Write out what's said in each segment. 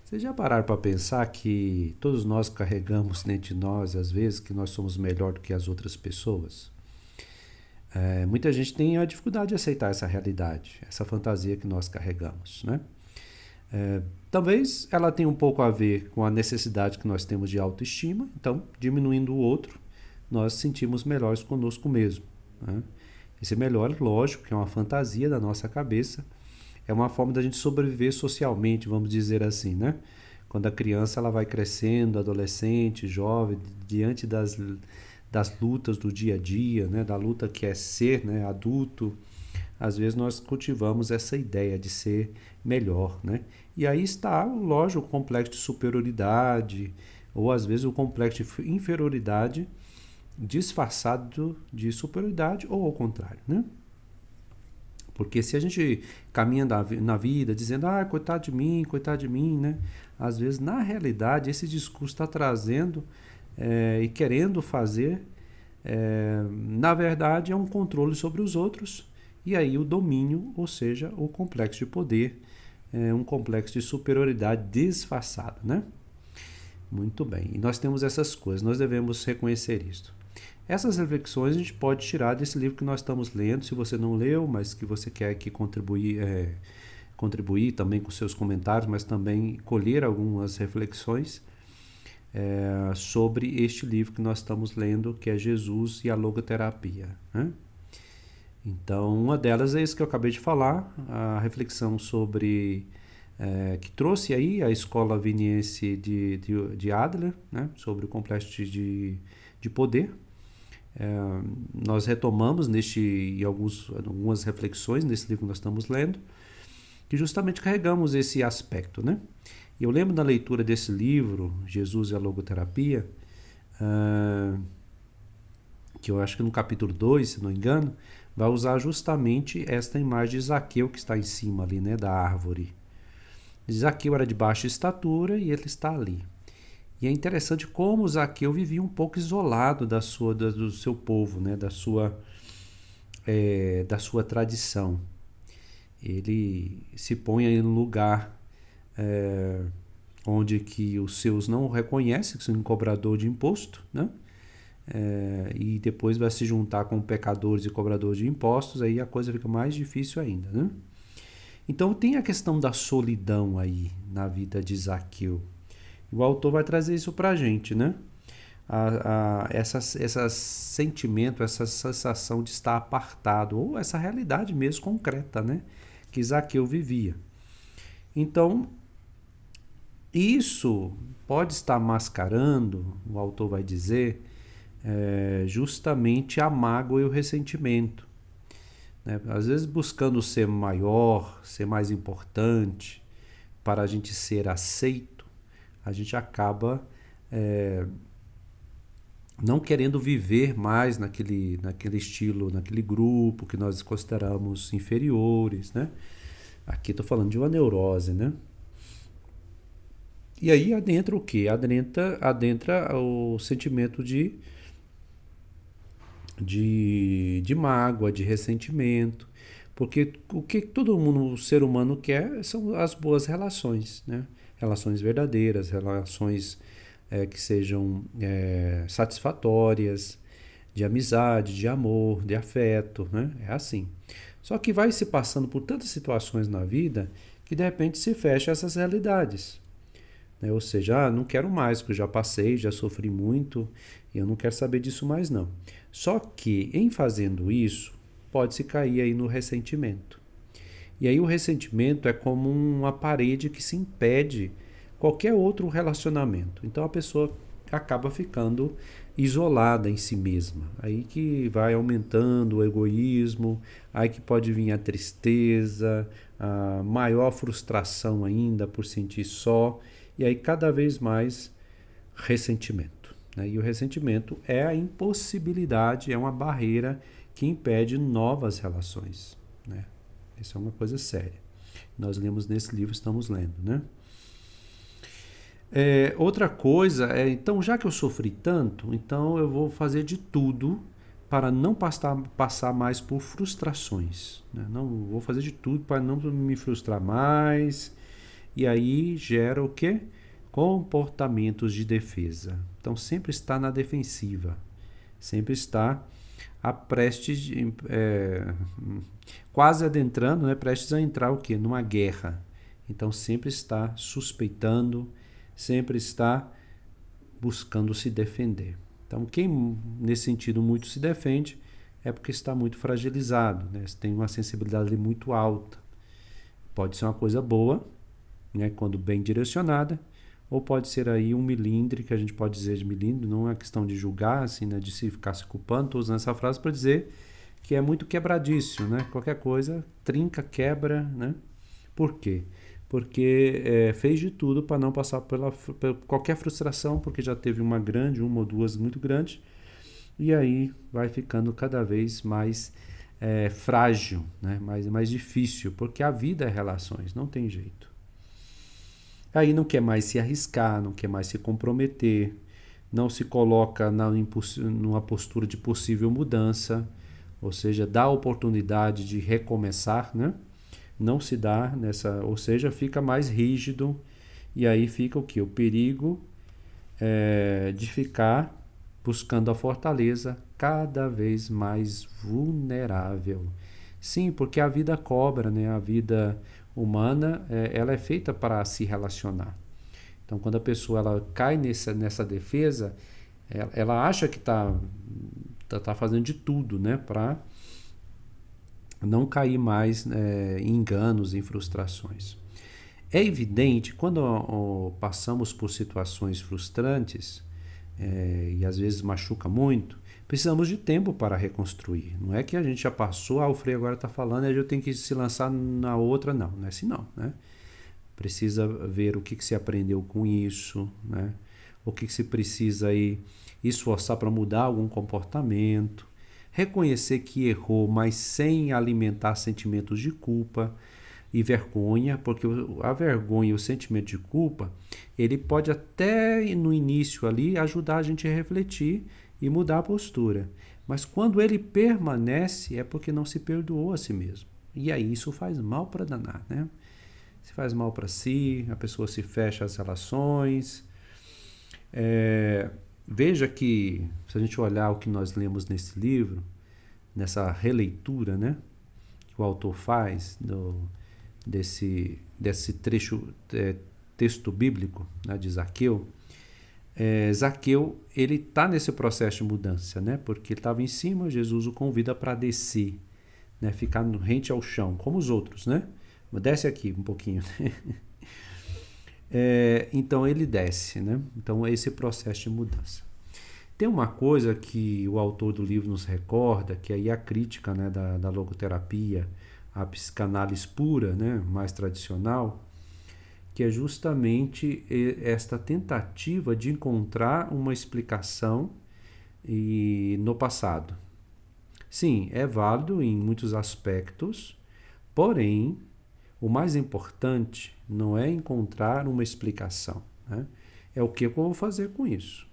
Vocês já pararam para pensar que todos nós carregamos dentro de nós, às vezes, que nós somos melhor do que as outras pessoas? Muita gente tem a dificuldade de aceitar essa realidade, essa fantasia que nós carregamos, né? Talvez ela tenha um pouco a ver com a necessidade que nós temos de autoestima, então, diminuindo o outro, nós sentimos melhores conosco mesmo, né? Esse melhor, lógico, que é uma fantasia da nossa cabeça, é uma forma da gente sobreviver socialmente, vamos dizer assim, né? Quando a criança ela vai crescendo, adolescente, jovem, diante das lutas do dia a dia, né? Da luta que é ser, né? Adulto, às vezes nós cultivamos essa ideia de ser melhor, né? E aí está, lógico, o complexo de superioridade, ou às vezes o complexo de inferioridade disfarçado de superioridade, ou ao contrário, né? Porque se a gente caminha na vida dizendo, coitado de mim, né? Às vezes, na realidade, esse discurso está trazendo e querendo fazer, na verdade, é um controle sobre os outros, e aí o domínio, ou seja, o complexo de poder, um complexo de superioridade disfarçado, né? Muito bem, e nós temos essas coisas, nós devemos reconhecer isso. Essas reflexões a gente pode tirar desse livro que nós estamos lendo, se você não leu, mas que você quer aqui contribuir também com seus comentários, mas também colher algumas reflexões sobre este livro que nós estamos lendo, que é Jesus e a Logoterapia, né? Então, uma delas é isso que eu acabei de falar, a reflexão sobre que trouxe aí a escola viniense de Adler, né? Sobre o complexo de poder. Nós retomamos algumas reflexões nesse livro que nós estamos lendo, que justamente carregamos esse aspecto, né? E eu lembro da leitura desse livro, Jesus e a Logoterapia, que eu acho que no capítulo 2, se não me engano, vai usar justamente esta imagem de Zaqueu que está em cima ali, né, da árvore. Zaqueu era de baixa estatura e ele está ali. E é interessante como Zaqueu vivia um pouco isolado do seu povo, né? da sua tradição. Ele se põe aí no lugar onde que os seus não o reconhecem, que são um cobrador de imposto, né? E depois vai se juntar com pecadores e cobradores de impostos, aí a coisa fica mais difícil ainda, né? Então tem a questão da solidão aí na vida de Zaqueu. O autor vai trazer isso para a gente, né? Esse sentimento, essa sensação de estar apartado, ou essa realidade mesmo concreta, né? Que Zaqueu vivia. Então, isso pode estar mascarando, o autor vai dizer, justamente a mágoa e o ressentimento, né? Às vezes buscando ser maior, ser mais importante, para a gente ser aceito, a gente acaba não querendo viver mais naquele estilo, naquele grupo que nós consideramos inferiores, né? Aqui estou falando de uma neurose, né? E aí adentra o quê? Adentra o sentimento de mágoa, de ressentimento, porque o que todo mundo, o ser humano quer são as boas relações, né? Relações verdadeiras, relações que sejam satisfatórias, de amizade, de amor, de afeto, né? É assim. Só que vai se passando por tantas situações na vida que de repente se fecha essas realidades, né? Ou seja, não quero mais, porque eu já passei, já sofri muito, e eu não quero saber disso mais não. Só que em fazendo isso, pode-se cair aí no ressentimento. E aí o ressentimento é como uma parede que se impede qualquer outro relacionamento. Então a pessoa acaba ficando isolada em si mesma. Aí que vai aumentando o egoísmo, aí que pode vir a tristeza, a maior frustração ainda por sentir só, e aí cada vez mais ressentimento, né? E o ressentimento é a impossibilidade, é uma barreira que impede novas relações, né? Isso é uma coisa séria. Nós lemos nesse livro, estamos lendo, né? Outra coisa então, já que eu sofri tanto, então eu vou fazer de tudo para não passar mais por frustrações, né? Não vou fazer de tudo para não me frustrar mais, e aí gera o quê? Comportamentos de defesa. Então sempre está na defensiva, sempre está a prestes, quase adentrando, né? Prestes a entrar o quê? Numa guerra. Então sempre está suspeitando, sempre está buscando se defender. Então quem nesse sentido muito se defende é porque está muito fragilizado, né? Tem uma sensibilidade ali muito alta. Pode ser uma coisa boa, né? Quando bem direcionada, ou pode ser aí um milindre, que a gente pode dizer de milindre, não é questão de julgar, assim, né? De se ficar se culpando. Estou usando essa frase para dizer que é muito quebradício, né? Qualquer coisa trinca, quebra, né? Por quê? Porque fez de tudo para não passar por qualquer frustração, porque já teve uma grande, uma ou duas muito grandes, e aí vai ficando cada vez mais frágil, né? mais difícil, porque a vida é relações, não tem jeito. Aí não quer mais se arriscar, não quer mais se comprometer, não se coloca numa postura de possível mudança, ou seja, dá a oportunidade de recomeçar, né? Não se dá nessa, ou seja, fica mais rígido, e aí fica o quê? O perigo de ficar buscando a fortaleza cada vez mais vulnerável. Sim, porque a vida cobra, né? A vida humana, ela é feita para se relacionar. Então, quando a pessoa ela cai nessa defesa, ela acha que está fazendo de tudo, né? Para não cair mais em enganos, em frustrações. É evidente, quando passamos por situações frustrantes, e às vezes machuca muito, precisamos de tempo para reconstruir. Não é que a gente já passou, o Frei agora está falando, e eu tenho que se lançar na outra, não é assim não, né? Precisa ver o que se aprendeu com isso, né? O que se precisa aí esforçar para mudar algum comportamento, reconhecer que errou, mas sem alimentar sentimentos de culpa e vergonha, porque a vergonha e o sentimento de culpa, ele pode até no início ali ajudar a gente a refletir e mudar a postura. Mas quando ele permanece, é porque não se perdoou a si mesmo. E aí isso faz mal para danar, né? Se faz mal para si, a pessoa se fecha às relações. Veja que, se a gente olhar o que nós lemos nesse livro, nessa releitura, né, que o autor faz desse trecho, texto bíblico, né, de Zaqueu, Zaqueu, ele está nesse processo de mudança, né, porque ele estava em cima, Jesus o convida para descer, né, ficar rente ao chão, como os outros, né? Desce aqui um pouquinho. Então ele desce, né? Então é esse processo de mudança. Tem uma coisa que o autor do livro nos recorda, que aí é a crítica, né, da logoterapia, a psicanálise pura, né, mais tradicional, que é justamente esta tentativa de encontrar uma explicação no passado. Sim, é válido em muitos aspectos, porém, o mais importante não é encontrar uma explicação, né? É o que eu vou fazer com isso.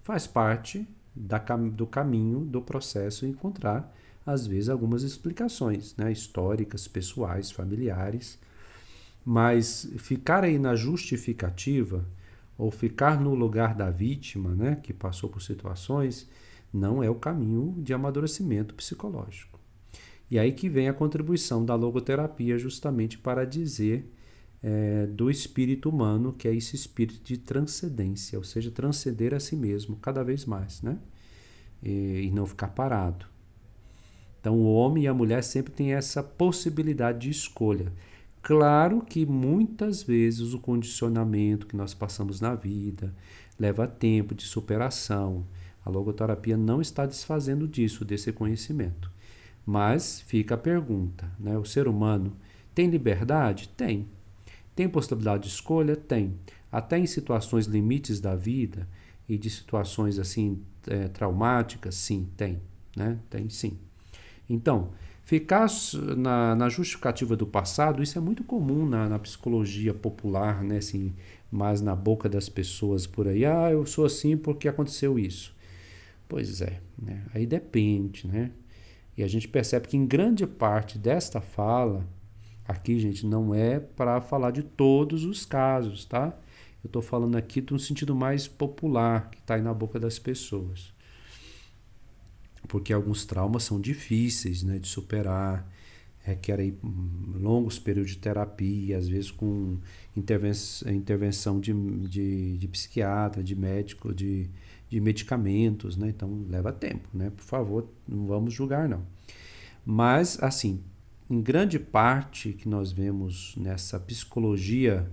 Faz parte do caminho, do processo, encontrar, às vezes, algumas explicações, né? Históricas, pessoais, familiares. Mas ficar aí na justificativa, ou ficar no lugar da vítima, né? Que passou por situações, não é o caminho de amadurecimento psicológico. E aí que vem a contribuição da logoterapia justamente para dizer do espírito humano, que é esse espírito de transcendência, ou seja, transcender a si mesmo cada vez mais, né? E não ficar parado. Então o homem e a mulher sempre têm essa possibilidade de escolha. Claro que muitas vezes o condicionamento que nós passamos na vida leva tempo de superação. A logoterapia não está desfazendo disso, desse conhecimento. Mas fica a pergunta, né? O ser humano tem liberdade? Tem. Tem possibilidade de escolha? Tem. Até em situações limites da vida e de situações assim traumáticas, sim, tem, né? Tem sim. Então, ficar na justificativa do passado, isso é muito comum na psicologia popular, né? Assim, mais na boca das pessoas por aí. Ah, eu sou assim porque aconteceu isso. Pois é, né? Aí depende, né? E a gente percebe que em grande parte desta fala Aqui, gente, não é para falar de todos os casos, tá? Eu estou falando aqui de um sentido mais popular, que está aí na boca das pessoas. Porque alguns traumas são difíceis, né, de superar, requerem longos períodos de terapia, às vezes com intervenção de psiquiatra, de médico, de medicamentos, né? Então leva tempo, né? Por favor, não vamos julgar, não. Mas, assim, em grande parte que nós vemos nessa psicologia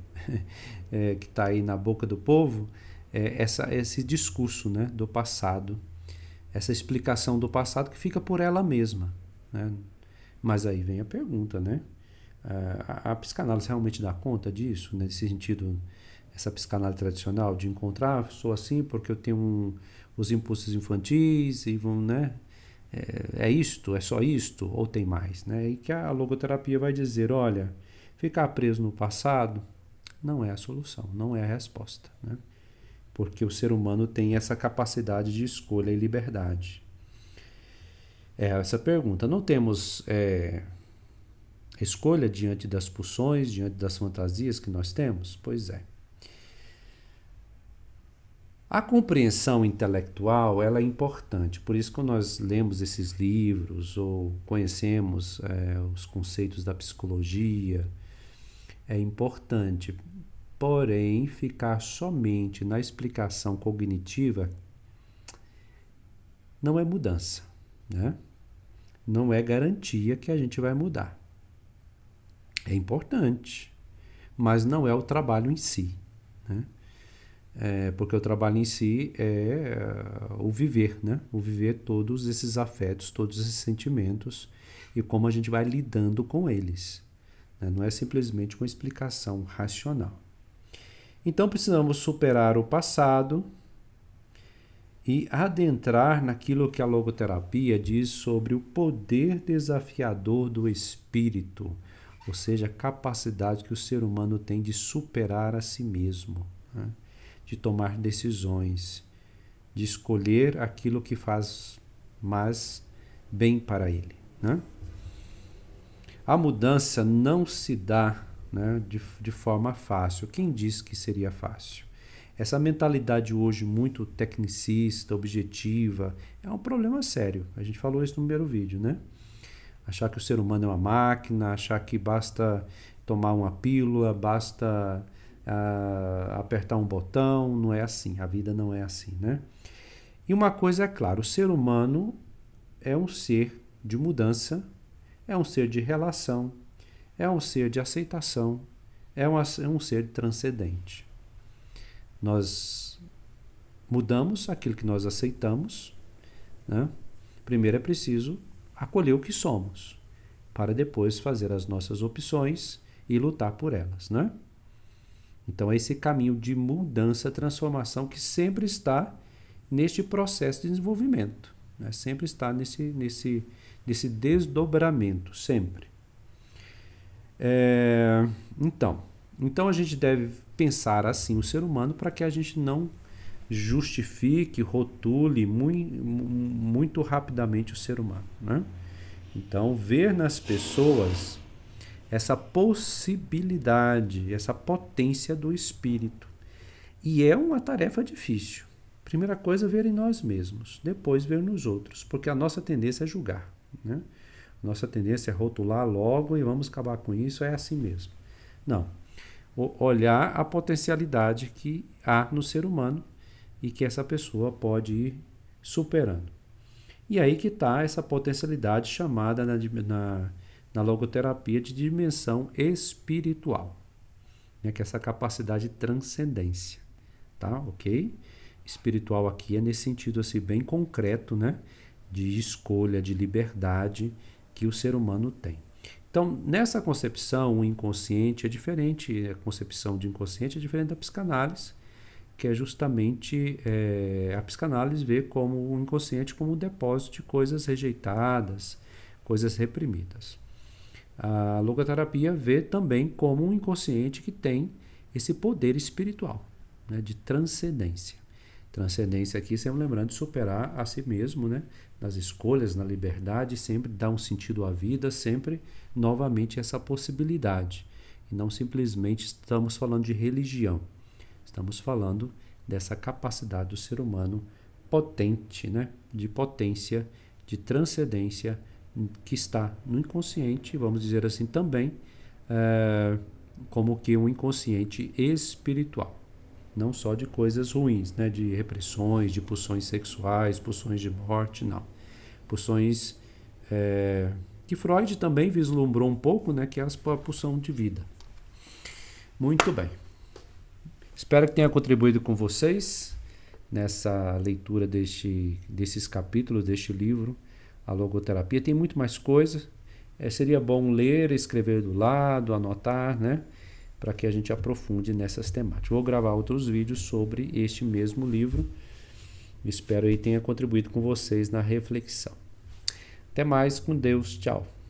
que está aí na boca do povo, esse discurso, né, do passado, essa explicação do passado que fica por ela mesma, né? Mas aí vem a pergunta, né? A psicanálise realmente dá conta disso, nesse sentido, essa psicanálise tradicional, de encontrar, sou assim porque eu tenho os impulsos infantis e vão, né? É só isto ou tem mais, né? E que a logoterapia vai dizer, olha, ficar preso no passado não é a solução, não é a resposta, né? Porque o ser humano tem essa capacidade de escolha e liberdade. Essa pergunta. Não temos escolha diante das pulsões, diante das fantasias que nós temos? Pois é. A compreensão intelectual ela é importante, por isso que nós lemos esses livros ou conhecemos os conceitos da psicologia, é importante. Porém, ficar somente na explicação cognitiva não é mudança, né? Não é garantia que a gente vai mudar. É importante, mas não é o trabalho em si, né? Porque o trabalho em si é o viver, né? O viver todos esses afetos, todos esses sentimentos e como a gente vai lidando com eles, né? Não é simplesmente uma explicação racional. Então precisamos superar o passado e adentrar naquilo que a logoterapia diz sobre o poder desafiador do espírito, ou seja, a capacidade que o ser humano tem de superar a si mesmo, né? De tomar decisões, de escolher aquilo que faz mais bem para ele, né? A mudança não se dá, né, de forma fácil. Quem disse que seria fácil? Essa mentalidade hoje muito tecnicista, objetiva, é um problema sério. A gente falou isso no primeiro vídeo, né? Achar que o ser humano é uma máquina, achar que basta tomar uma pílula, basta apertar um botão, não é assim. A vida não é assim, né? E uma coisa é clara, o ser humano é um ser de mudança, é um ser de relação, é um ser de aceitação, é um ser transcendente. Nós mudamos aquilo que nós aceitamos, né? Primeiro é preciso acolher o que somos, para depois fazer as nossas opções e lutar por elas, né? Então é esse caminho de mudança, transformação que sempre está neste processo de desenvolvimento, né? Sempre está nesse desdobramento, sempre. Então a gente deve pensar assim o ser humano para que a gente não justifique, rotule muito rapidamente o ser humano, né? Então, ver nas pessoas essa possibilidade, essa potência do espírito. E é uma tarefa difícil. Primeira coisa, ver em nós mesmos, depois ver nos outros, porque a nossa tendência é julgar, né? Nossa tendência é rotular logo e vamos acabar com isso, é assim mesmo. Não. Olhar a potencialidade que há no ser humano e que essa pessoa pode ir superando. E aí que está essa potencialidade chamada na logoterapia de dimensão espiritual, né? Que é essa capacidade de transcendência, tá? Ok? Espiritual aqui é nesse sentido assim, bem concreto, né? De escolha, de liberdade que o ser humano tem. Então, nessa concepção, o inconsciente é diferente, a concepção de inconsciente é diferente da psicanálise, que é justamente a psicanálise vê como o inconsciente como um depósito de coisas rejeitadas, coisas reprimidas. A logoterapia vê também como um inconsciente que tem esse poder espiritual, né, de transcendência. Transcendência aqui, sempre lembrando de superar a si mesmo, né? Nas escolhas, na liberdade, sempre dar um sentido à vida, sempre novamente essa possibilidade. E não simplesmente estamos falando de religião, estamos falando dessa capacidade do ser humano potente, né? De potência, de transcendência, que está no inconsciente, vamos dizer assim também, como que um inconsciente espiritual. Não só de coisas ruins, né? De repressões, de pulsões sexuais, pulsões de morte, não. Pulsões que Freud também vislumbrou um pouco, né? Que é a pulsão de vida. Muito bem. Espero que tenha contribuído com vocês nessa leitura desses capítulos, deste livro, A Logoterapia. Tem muito mais coisa. Seria bom ler, escrever do lado, anotar, né? Para que a gente aprofunde nessas temáticas. Vou gravar outros vídeos sobre este mesmo livro. Espero que tenha contribuído com vocês na reflexão. Até mais, com Deus, tchau.